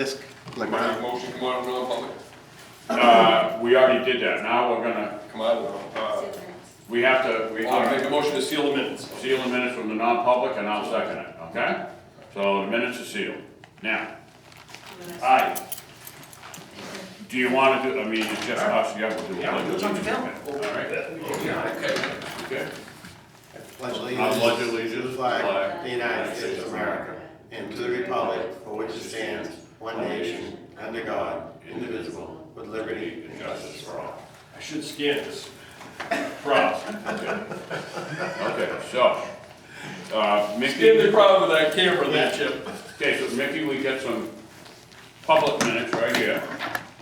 This, like, Make a motion, come out of non-public. We already did that, now we're gonna, Come out of, we have to, I'll make a motion to seal the minutes. seal the minutes from the non-public and I'll second it, okay? So the minutes are sealed. Now, aye. Do you wanna do, I mean, it's just us, yeah, we'll do it. Yeah, we'll do something All else. right, Okay. okay. pledge I pledge allegiance allegiance to the flag of the United States of America and to the republic for which it stands, one nation, under God, indivisible, with liberty and justice for all. I should scan this. Proud. Okay, so, Scan the Mickey, crowd with that camera there, Chip. okay, so Mickey, we get some public minutes right here,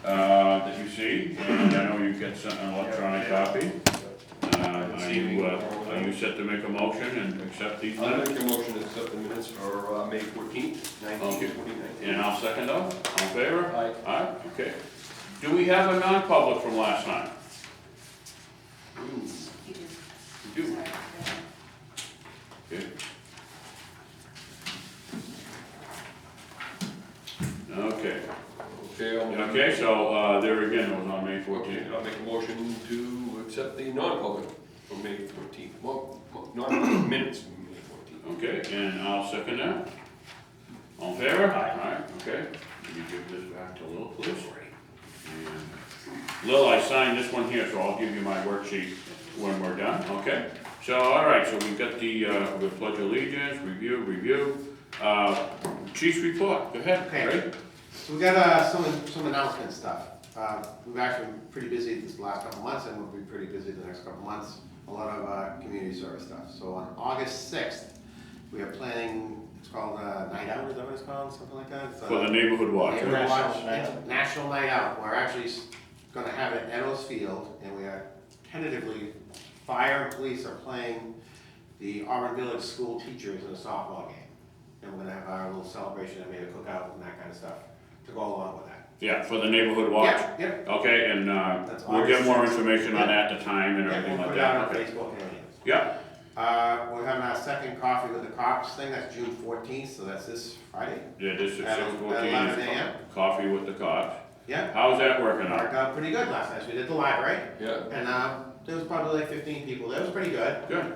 that you see, and I know you get an electronic copy. Are you set to make a motion and accept these I'll minutes? make a motion to accept the minutes for May 14th, 2019. And I'll second those, all in favor? Aye. Aye, okay. Do we have a non-public from last time? You do. We do. Sorry. Okay. Okay, okay, so, there again, it was on May 14th. I'll make a motion to accept the non-public for May 14th. Well, not minutes from May 14th. Okay, and I'll second that. All in favor? Aye. Okay, can you give this back to Lil, please? And Lil, I signed this one here, so I'll give you my worksheet when we're done, okay? So, all right, so we've got the pledge allegiance, review. Chief's report, go ahead, Okay. Ray. So we got some announcement stuff. We've actually been pretty busy this last couple months, and we'll be pretty busy the next couple months. A lot of community service stuff. So on August 6th, we are planning, it's called Night Out, is that what it's called, something like that? It's, For the neighborhood watch. Neighborhood Watch, National Night Out. We're actually gonna have it at Eddowes Field, and we are tentatively, fire and police are playing the Auburn Village school teachers in a softball game. And we're gonna have our little celebration and maybe a cookout and that kind of stuff to go along with that. Yeah, for the neighborhood watch. Yeah, Okay, and That's we'll get August more 6th. information on that, the time and yeah, everything we'll like put it out that. on Okay. Facebook and everything. Yeah, We're having our second Coffee with the Cops thing, that's June 14th, so that's this Friday. yeah, this is At 11 6:14, a.m. coffee with the cops. Yeah, How's that working out? worked out pretty good last night, so we did the library, Yeah. and there was probably like 15 people there, it was pretty good. Good,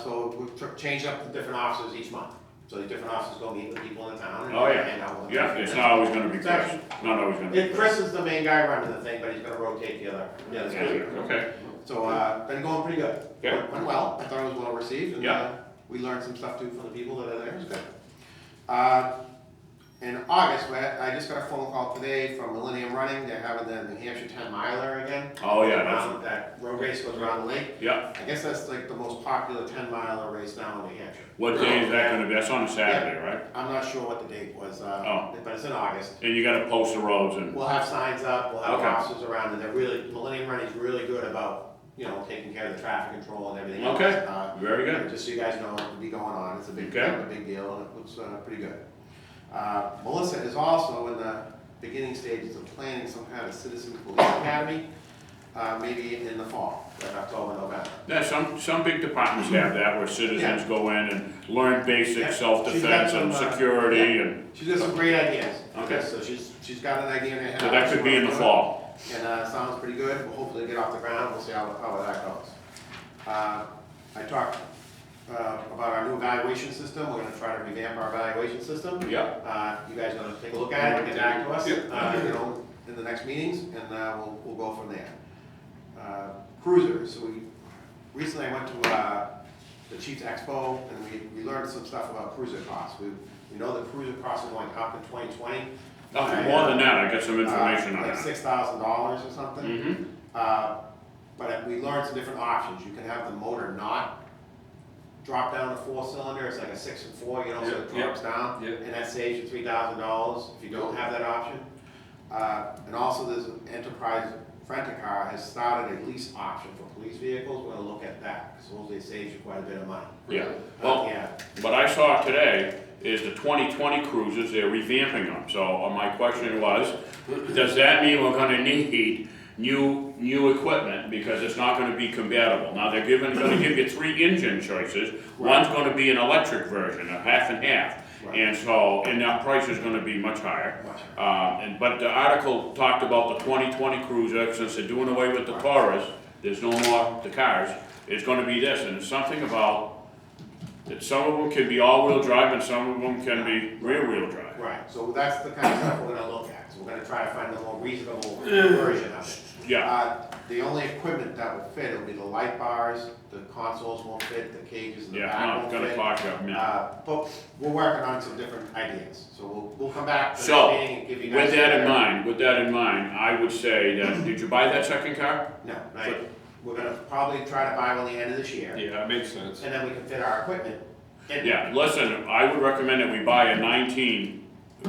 So we changed up the different officers each month. So the different officers go meet with people in the town and Oh, yeah. hang out with them. yeah, it's not always gonna be Chris, not always gonna be Chris is the main guy running the thing, but he's gonna rotate the other Yeah, speakers. okay, So, been going pretty good. Yeah. Went well, I thought it was well received, and Yeah. we learned some stuff too from the people that are there, it was good. In August, I just got a phone call today from Millennium Running, they're having the New Hampshire 10 miler again. Oh, yeah, Around that road race goes around the lake. yeah. I guess that's like the most popular 10-miler race now in New Hampshire. What day is that gonna be? That's on a Saturday, right? I'm not sure what the date was, Oh. but it's in August. And you gotta post the roads and, We'll have signs up, we'll have Okay. officers around, and Millennium Running's really good about, taking care of the traffic control and everything else. Okay. very good. Just so you guys know what'll be going on, it's a big, Okay. kind of a big deal, and it looks pretty good. Melissa is also in the beginning stages of planning some kind of citizen police academy, maybe in the fall, like October, November. Yeah, some big departments have that where citizens go in and learn basic Yeah. self-defense She's got and some, security and, She's got some great ideas. Okay. So she's got an idea in her head. so that could be in the fall. And sounds pretty good. We'll hopefully get off the ground. We'll see how that goes. I talked about our new evaluation system. We're gonna try to revamp our evaluation system. Yeah, You guys gonna take a look at it and get back to us, Yeah. in the next meetings, and we'll go from there. Cruisers. So recently I went to the Chiefs Expo, and we learned some stuff about cruiser costs. We know that cruiser costs are going up in 2020. nothing more than that, I got some information on Like that. $6,000 or something. Mm-hmm, But we learned some different options. You can have the motor not drop down to 4-cylinder, it's like a 6 and 4, so it Yeah, drops down. yeah. And that saves you $3,000 if you don't have that option. And also there's an Enterprise Rent-A-Car has started a lease option for police vehicles. We're gonna look at that, because supposedly it saves you quite a bit of money. yeah. Well, Yeah, what I saw today is the 2020 cruisers, they're revamping them. So my question was, does that mean we're gonna need new equipment because it's not gonna be compatible? Now, they're gonna give you 3 engine choices. One's gonna be an electric version, a half and half. Right. And so, and that price is gonna be much higher. Much higher. But the article talked about the 2020 Cruiser, since they're doing away with the Taurus, there's no more the cars, it's gonna be this, and it's something about that some of them can be all-wheel drive and some of them can be rear-wheel drive. Right, so that's the kind of stuff we're gonna look at, so we're gonna try to find a more reasonable version of it. Yeah, The only equipment that would fit will be the light bars, the consoles won't fit, the cages in the yeah, back no, won't it's gonna fit. cost you a minute. But we're working on some different ideas, so we'll come back to the So, meeting and give you guys. with that in mind, I would say that, did you buy that second car? No, right, we're gonna probably try to buy one the end of this year, Yeah, that makes sense. and then we can fit our equipment in. Yeah, listen, I would recommend that we buy a 19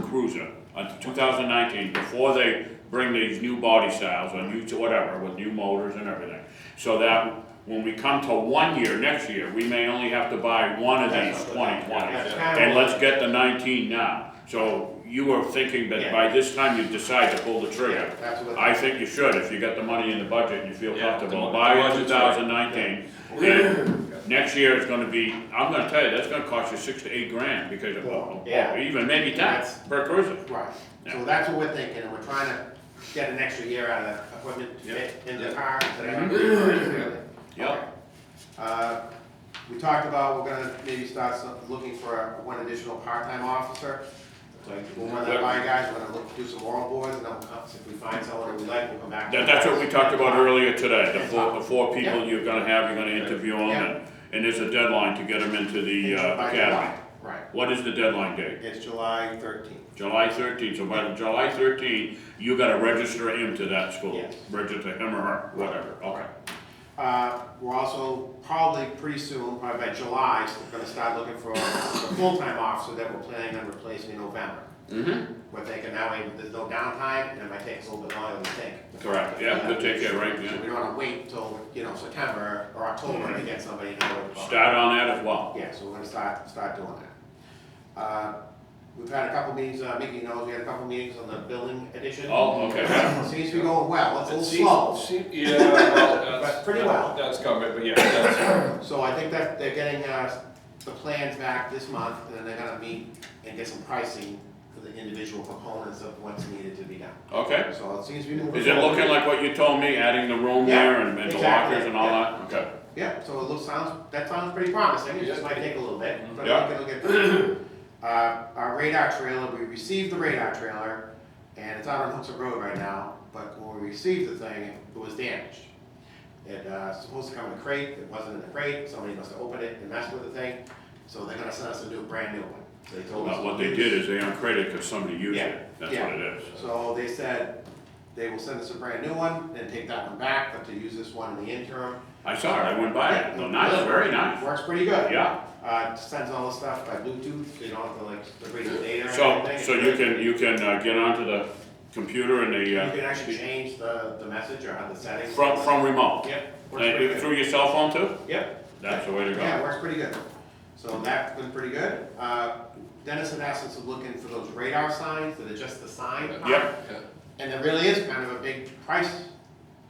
Cruiser, a 2019, before they bring these new body styles, or new to whatever, with new motors and everything. So that when we come to 1 year, next year, we may only have to buy one of these 2020s. That's kind of And what- let's get the 19 now. So you were thinking that by this time you decide to pull the trigger. Yeah, that's what. I think you should, if you got the money in the budget and you feel Yeah, comfortable, the buy it budget's right. 2019. And next year it's gonna be, I'm gonna tell you, that's gonna cost you 6 to 8 grand, because of, Yeah. or even maybe 10 That's- per cruiser. Right, so that's what we're thinking, and we're trying to get an extra year out of that equipment to fit in the car instead of really. Yep. We talked about, we're gonna maybe start looking for one additional part-time officer. So we'll run that by you guys, we're gonna look, do some oral boards, and then if we find someone that we like, we'll come back. to That's you what we guys. talked about earlier today, the four people Yeah. you're gonna have, you're gonna interview them, Yeah. and there's a deadline to get them into the By academy. July. Right, What is the deadline date? it's July 13th. July 13th, so by July 13th, you gotta register him to that school. Yes. Register him or her, whatever, okay. We're also probably pretty soon, probably by July, we're gonna start looking for a full-time officer that we're planning on replacing in November. Mm-hmm. We're thinking that way, there's no downtime, and it might take us a little bit longer than we think. Correct, yeah, good take care, right, So yeah. we don't wanna wait until, September or October to get somebody to know what. Start on that as well. Yeah, so we're gonna start doing that. We've had a couple meetings, Mickey knows, we had a couple meetings on the building edition. Oh, okay, yeah. Seems to be going well, it's a little slow. Yeah, well, But pretty well. That's coming, but yeah, that's, So I think that they're getting, the plans back this month, and then they're gonna meet and get some pricing for the individual components of what's needed to be done. Okay, So it seems to be moving. is it forward. looking like what you told me, adding the room Yeah, there and the exactly, lockers and all that? Okay. Yeah, so it looks, that sounds pretty promising, it just Yeah. might take a little bit, but Yeah. I think it'll get. Our radar trailer, we received the radar trailer, and it's out on Hooks Road right now, but when we received the thing, it was damaged. It, supposed to come in a crate, it wasn't in a crate, somebody must have opened it and messed with the thing, so they're gonna send us a brand new one. So they told us. What they did is they uncrated because somebody used Yeah, it, that's yeah. what it is. So they said they will send us a brand new one and take that one back, but to use this one in the interim. I saw it, I went by it, no, nice, very nice. Works pretty good. Yeah, It sends all the stuff by Bluetooth, so you don't have to like read the data or so, anything. so you can get onto the computer and You the, can actually change the message or have the settings. from remote. Yep. works pretty good. Through your cell phone too? Yep. That's the way to Yeah, it go. works pretty good. So that's been pretty good. Dennis had asked us to look in for those radar signs that are just the sign. Yep. yeah. And there really is kind of a big price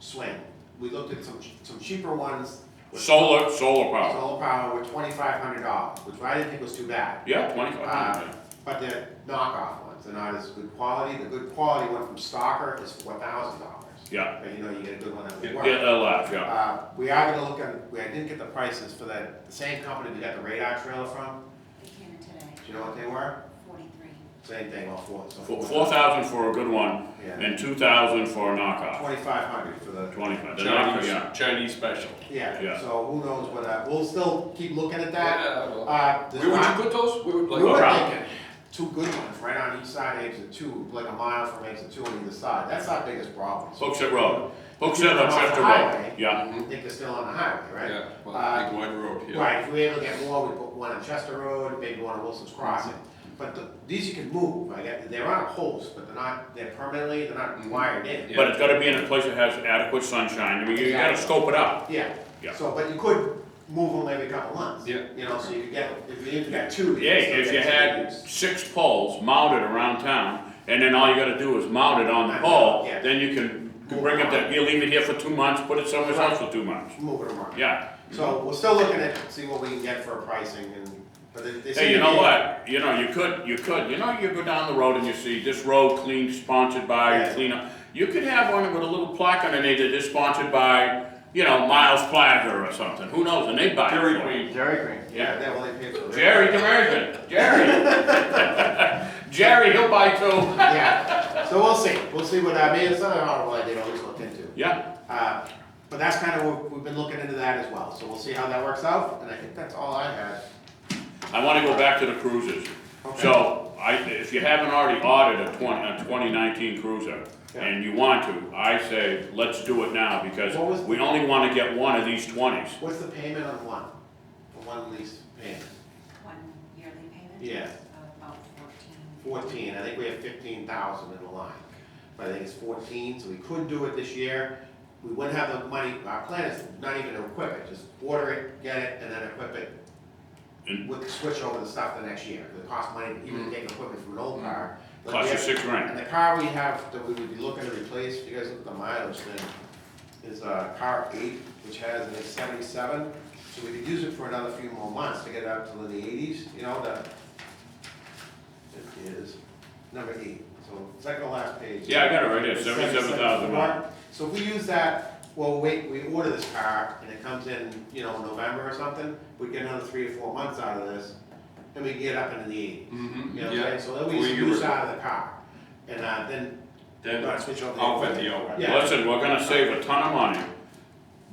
swing. We looked at some cheaper ones. with Solar power. Solar power with $2,500, which I didn't think was too bad. Yeah, 25. But they're knockoff ones, they're not as good quality. The good quality one from Stalker is $4,000. Yeah, But you get a good one that would Yeah, work. yeah, they'll laugh, yeah. We are gonna look at, I didn't get the prices for the same company we got the radar trailer from. They came in today, Do you know what they were? 43. Same thing, all four. So 4,000 for a good one, Yeah. and 2,000 for a knockoff. 2,500 for the. 25. The knocker, Chinese, yeah. Chinese special. Yeah, Yeah. so who knows what, we'll still keep looking at that. Yeah, well, There's where would not- you put those? Where would, We like, were around. thinking two good ones, right on each side of exit 2, like a mile from exit 2 on either side. That's our biggest problem. Hooksett Road. If Hooksett you or come off the Chester highway, Road. Yeah, I think they're still on the highway, right? yeah, well, big wide road, yeah. Right, if we're able to get more, we put one on Chester Road, maybe one on Wilson's Crossing. But these you can move, they're on a post, but they're permanently, they're not wired in. Yeah. but it's gotta be in a place that has adequate sunshine. I mean, you gotta scope it out. Yeah, Yeah. so, but you could move them every couple months. Yeah. So you could get, if you got two. Yeah, could still if you get some had use. 6 poles mounted around town, and then all you gotta do is mount it on the pole, Yeah. then you can bring it, you leave it here for 2 months, put it somewhere else for 2 months. Move it around. Yeah, So we're still looking at, see what we can get for pricing, and But they Hey, seem you to know be- what, you go down the road and you see this road clean, sponsored by, Yeah. clean up. You could have one with a little plaque underneath it, this sponsored by, Miles Plaza or something, who knows, and they buy it Dairy for you. Queen. Dairy Queen. Yeah, well, they pay for it. Jerry Demergen, Jerry. Jerry, he'll buy too. Yeah, so we'll see what, I mean, it's not a horrible idea to at least look into. Yeah, But that's kind of, we've been looking into that as well, so we'll see how that works out, and I think that's all I had. I wanna go back to the cruisers. Okay. So, if you haven't already ordered a 2019 cruiser, and you want to, I say, let's do it now, because What was- we only wanna get one of these 20s. What's the payment on one? For one lease payment? One yearly payment? Yeah. About 14. 14, I think we have 15,000 in the line, but I think it's 14, so we could do it this year. We wouldn't have the money, our plan is not even to equip it, just order it, get it, and then equip it And with, switch over the stuff the next year, because it costs money even to take equipment from an old car. But cost we you have- $6,000. And the car we have, that we would be looking to replace, if you guys look at the mileage thing, is a car 8, which has a 77, so we could use it for another few more months to get it up to the 80s, it is number 8, so second to last page. Yeah, I got it right here, It's 77,000 miles. So if we use that, well, wait, we order this car and it comes in, November or something, we get another 3 or 4 months out of this, and we can get up into the 80s. Mm-hmm, You know what I'm saying? So then we Well, use you use were- out of the car, and then not switch over the outfit equipment. the outfit. Yeah. Listen, we're gonna save a ton of money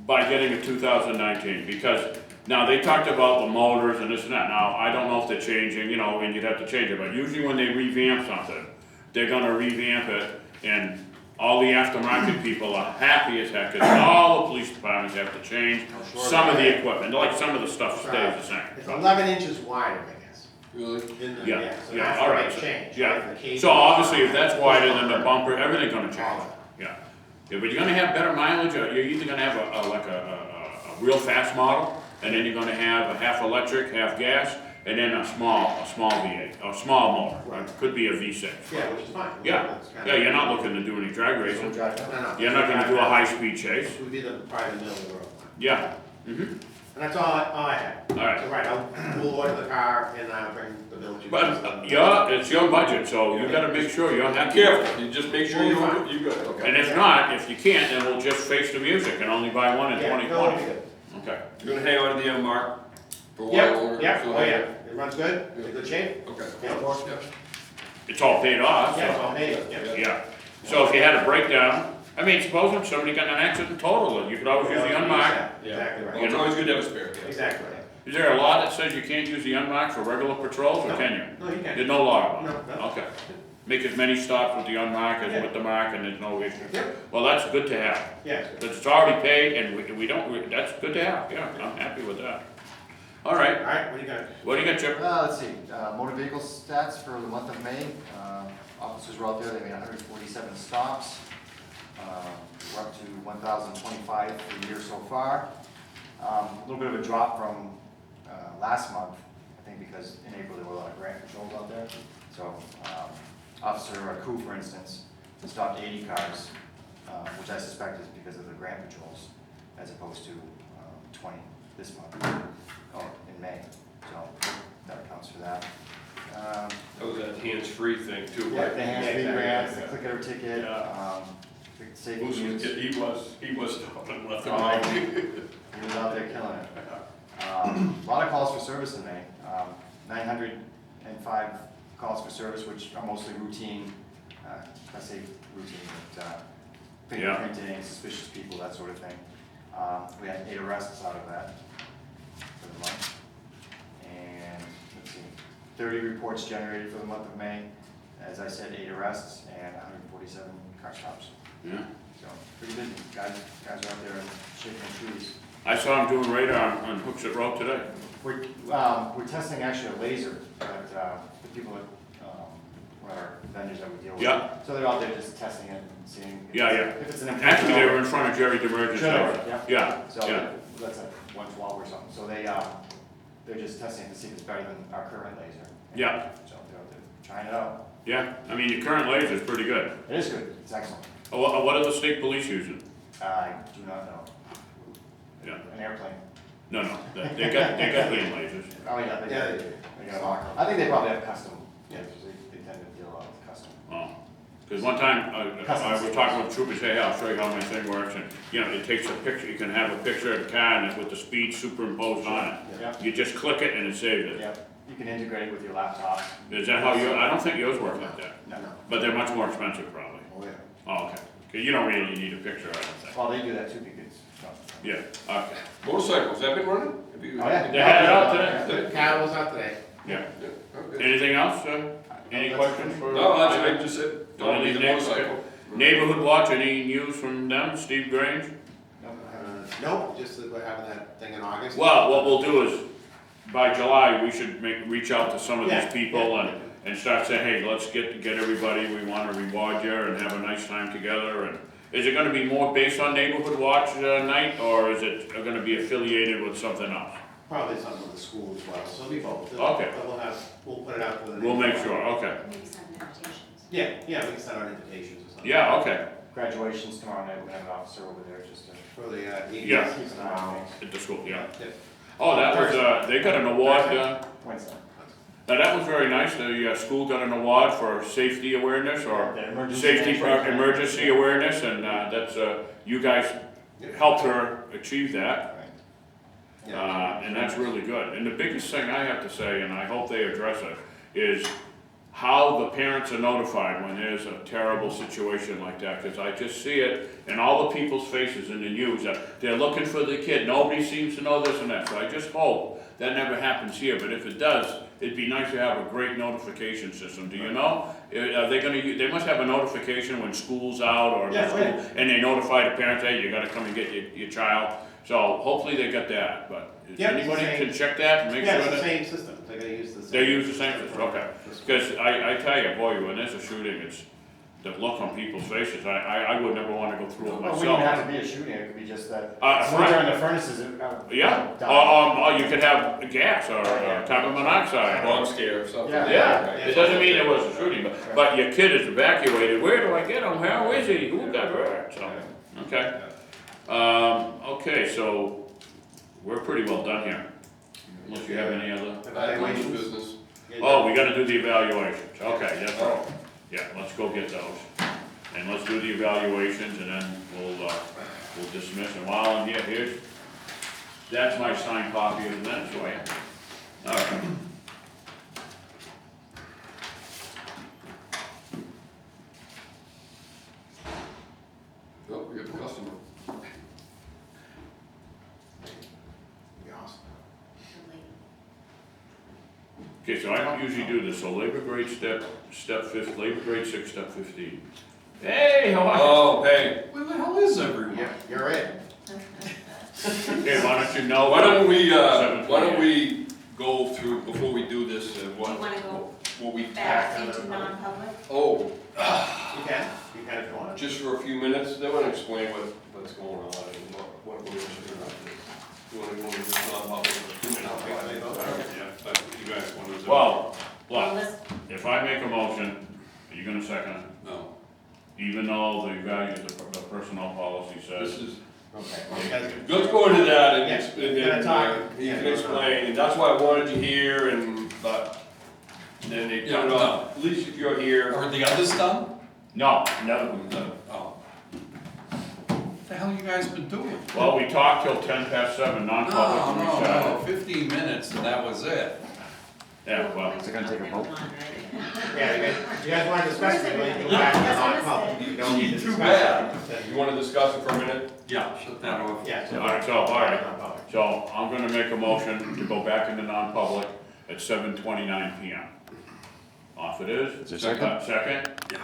by getting a 2019, because now they talked about the motors and this and that. Now, I don't know if they're changing, and you'd have to change it, but usually when they revamp something, they're gonna revamp it, and all the aftermarket people are happy as heck, because all the police departments have to change some of the equipment, like some of the stuff stays the It's same. 11 inches wider, I guess. Really? In the- Yeah, so yeah, that's all the right, big so- change. yeah. right? The cage- So obviously, if that's wider than the bumper, everything's gonna All change, of it. yeah. Yeah, but you're gonna have better mileage, or you're either gonna have a real fast model, and then you're gonna have a half electric, half gas, and then a small V8, a small motor, right? Could be a V6. Yeah, which is fine. Yeah, That's kinda- yeah, you're not looking to do any drag racing, No, no. you're not gonna do a high-speed chase, This would be probably the middle of the road. yeah, And that's all I had. all right. So, right, we'll order the car and bring the bill to you. But, it's your budget, so you gotta make sure you're Be happy. careful, you just make sure We'll you be fine. you good, okay. And if not, if you can't, then we'll just face the music and only buy one in Yeah, no, it'll 2020. be good. Okay. You're gonna hang on to the unmarked for a while Yep, longer? yep, so- oh yeah, it runs good, it's in good shape. Okay. Yeah, of course. It's all paid off, Yeah, it's so, all made, yeah. yeah. So if you had a breakdown, I mean, suppose somebody got in an accident total, you could always use the unmarked. Exactly Well, right. it's always good to have a spare, yeah. Exactly right. Is there a law that says you can't use the unmarked for regular patrols, or No. can you? No, you can't. There's no law about it? No, no. Okay. Make as many stops with the unmarked as Yeah. with the mark, and there's no issue. Yep. Well, that's good to have. Yeah, it's good. But it's already paid, and we don't, that's good to have, yeah, I'm happy with that. All right, All right, what do you got? what do you got, Chip? Let's see, motor vehicle stats for the month of May. Officers were out there, they made 147 stops. We're up to 1,025 for the year so far. A little bit of a drop from last month, I think because in April there were a lot of grant patrols out there. So Officer Koo, for instance, stopped 80 cars, which I suspect is because of the grant patrols, as opposed to 20 this month, or in May. So that accounts for that. That was that hands-free thing too, Yeah, right? the hands-free Yeah, grants, the yeah. click it or ticket, safety units. He was stopping left and Oh, right. He was out there killing it. A lot of calls for service in May. 905 calls for service, which are mostly routine, I say routine, but fingerprinting, suspicious people, that sort of thing. We had 8 arrests out of that for the month. And let's see, 30 reports generated for the month of May. As I said, 8 arrests and 147 car stops. Yeah. So pretty busy. Guys are out there shaking trees. I saw him doing radar on Hooksett Road today. We're testing actually a laser, but the people that were our vendors that we deal with. Yeah. So they're out there just testing it and seeing if Yeah, it's, yeah. if it's an Actually, they were in front of Jerry Demergen's Sure, house. yeah. Yeah, So yeah. that's at 112 or something. So they're just testing to see if it's better than our current laser. Yeah. So they're out there trying it out. Yeah, I mean, your current laser is pretty good. It is good. It's excellent. What are the state police using? I do not know. Yeah. An airplane. No, they got hand lasers. Oh, yeah, Yeah, they got a lot. I think they probably have custom, yeah, they tend to deal a lot with custom. Oh, because one time, I was talking with troopers, hey, I'll show you how my thing works, and, you know, it takes a picture, you can have a picture of the car and with the speed superimposed on it. Yep, You just click it and it saves it. yep, you can integrate it with your laptop. Is that how I don't think yours work like that, No, but they're much more expensive probably. Oh, yeah. Oh, okay, because you don't really need a picture, I don't think. well, they do that too, because, Yeah, okay. Motorcycles, have been running? Have you- oh, yeah. They had it out today? The cat was out today. Yeah. Yeah, okay. Anything else, any questions for? No, I just said, don't need the Anything? motorcycle. Neighborhood watch, any news from them, Steve Grange? Nope, just that we're having that thing in August. Well, what we'll do is, by July, we should reach out to some of Yeah, these people yeah. and start saying, hey, let's get everybody, we wanna reward you and have a nice time together, and is it gonna be more based on neighborhood watch night, or is it gonna be affiliated with something else? Probably something with the school as well, so it'll be both. Okay. We'll put it out to the. We'll make sure, okay. Maybe send invitations. Yeah, we can send out invitations or something. Yeah, okay, Graduation's tomorrow night, we're gonna have an officer over there just to For the, Yeah. keep an eye on things. at the school, yeah. Yeah. Oh, that was, they got an award, Wednesday. now that was very nice, the school got an award for safety awareness, or The emergency safety, management. emergency awareness, and that's, you guys helped her achieve that. Yeah. And that's really good. And the biggest thing I have to say, and I hope they address it, is how the parents are notified when there's a terrible situation like that. Because I just see it in all the people's faces in the news, that they're looking for the kid. Nobody seems to know this and that. So I just hope that never happens here. But if it does, it'd be nice to have a great notification system. Do you know? Are they gonna, they must have a notification when school's out or Yeah, school, right. and they notify the parents, hey, you gotta come and get your child. So hopefully they got that, but if Yeah, it's the anybody same. can check that and make Yeah, sure it's the that, same system, they're gonna use the same. they use the same system, okay. For school. Because I tell you, boy, when there's a shooting, it's, the look on people's faces, I would never wanna go through it Well, we don't have myself. to be a shooting, it could be just that, A someone friend. during the furnaces, Yeah, die. or you could have gas or carbon monoxide. Bomb scare or something. Yeah. Yeah, it doesn't mean there was a shooting, but your kid is evacuated, where do I get him, how is he, who got hurt, so, okay. Okay, so, we're pretty well done here, unless you have any other, Evaluation business. oh, we gotta do the evaluations, okay, that's right. Yeah, let's go get those, and let's do the evaluations, and then we'll dismiss, and while I'm here, that's my signed copy of the minutes, so I, all right. Oh, we have a customer. Be awesome. Okay, so I don't usually do this, so labor grade step 6, step 15. Hey, how are Oh, hey, where the hell is everyone? Yeah, you're in. you? Okay, why don't you know? Why Seven don't we go through, before we do this, Do you wanna go what we, back into non-public? oh, You can if you want. just for a few minutes, they wanna explain what's going on and what we're doing. You wanna go into this non-public for 2 minutes? Yeah. But you guys wanna. Well, Well, look, let's, if I make a motion, are you gonna second it? No, Even though the personnel policy this says, is, Okay. Well, you guys can- let's go into that and, Yeah, and we're then gonna talk. he Yeah, can no, no. explain, and that's why I wanted you here, and, but then they Yeah, put it no. on, at least if you're here. Are the others done? no. Oh. What the hell you guys been doing? Well, we talked till 7:10, non-public, and we No, started. 15 minutes and that was it. Yeah, well, Is it gonna take a vote? Yeah, you guys wanna discuss it, you can go back to non-public. You don't need to Too discuss bad. it. You wanna discuss it for a minute? Yeah, shut that off. Yeah. all right, Non-public. so I'm gonna make a motion to go back into non-public at 7:29 PM. Off it is. Is there a second? Second? Yeah.